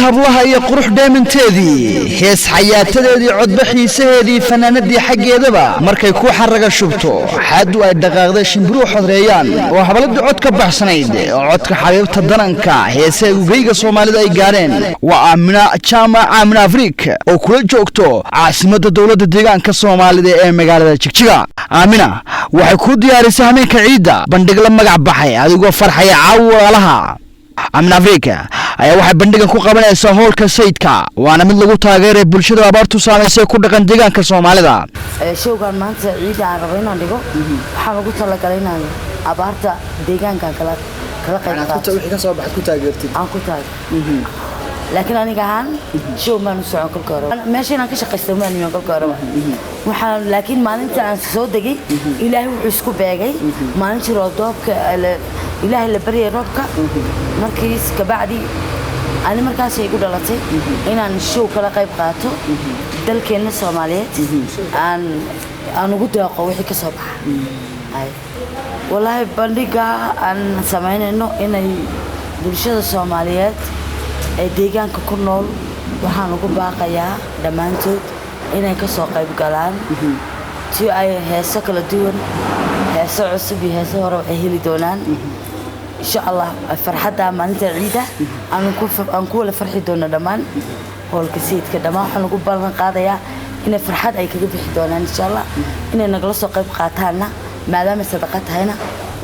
hablaha iyo qurux dheemanteedii hees xayaatadeedii codbaxiisaheedii fanaanadii xaggeedaba markay ku xaraga shubto xaadu ay dhaqaaqday shimbiruhu xodreeyaan oo habalada cod ka baxsanayd oo codka xabiibta dananka heesaha ugeyga Soomaalida ay gaareen waa Aamina Jaamac Aamina Afrika oo kula joogto caasimadda dawladda deegaanka Soomaalida ee magaalada Jigjiga. Aamina waxay ku diyaarisay hameenka ciida bandhig la magac baxay adigoo farxaya caawalaha Aamina Afrika ayaa waxay bandhigan ku qabanaysaa hoolka sayidka waana mid lagu taageeray bulshada abaartu saameysay ku dhaqan deegaanka Soomaalida. showgan maanta ciida aan rabo inaan dhigo waxaan ugu talagalay inaan abaarta deegaanka kala qayb wixii ka soo baxay ku taageertid aan ku taageero laakiin aniga ahaan show maan socon kulka hore meeshaan aan ka shaqeysto maan iyo kulka hore waxaan laakiin maalinta aan soo degay ilaahay wuxuu isku beegay maalintii roobka ilaahay la bariyay roobka markii ka bacdi ani markaas ay ku dhalatay inaan show kala qayb qaato dalkeena Soomaaliyeed aan ugu deeqo wixii ka soo baxay wallahi bandhiga aan sameynayno inay bulshada Soomaaliyeed ee deegaanka ku nool waxaan ugu baaqayaa dhamaantood inay ka soo qayb galaan si ay heeso kala duwan heeso cusub iyo heeso hore ay heli doonaan insha Allah farxadda maalinta ciida aan ku wada farxi doono dhamaan hoolka sayidka dhamaan waxaan ugu ballan qaadayaa inay farxad ay kaga bixi doonaan insha Allah inay nagala soo qayb qaataana maadaama sadaqa tahayna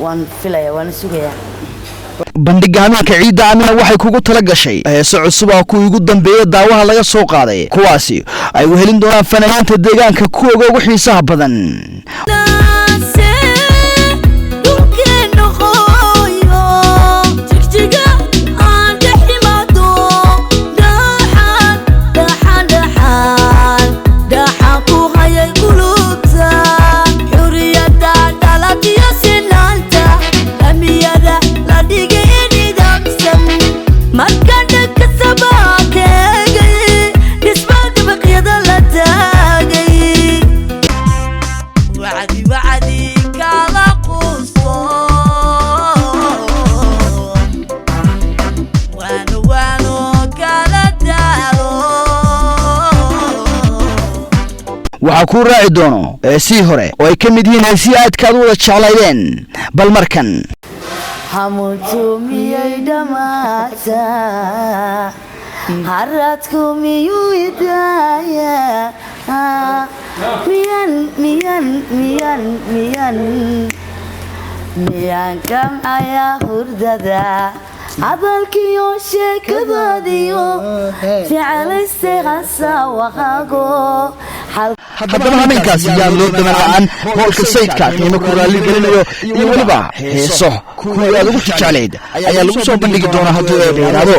waan filayaa waan sugayaa bandhiga hameenka ciida Aamina waxay kugu tala gashay heeso cusub oo ku ugu dambeeyay daawaha laga soo qaaday kuwaasi ay u helin doonaan fanaaniinta deegaanka kuwa ugu xiisaha badan. waxaa ku raaci doono si hore oo ay ka mid yihiin heesii aadkaad wada jeclaydeen bal markan hamutumiyay dhamaata haradku miyuu idaaya miyan kamcaya hurdada hadalkiyo sheekadaadiyo jecelaystay qasawaqaago haddaba hameenkaasi yaa loo daman la'aan hoolka sayidka qiimo ku raalli gelinayo iyo weliba heeso kuwii aad ugu jeclayd ayaa lagu soo bandhigi doonaa haddii ay dheeraado.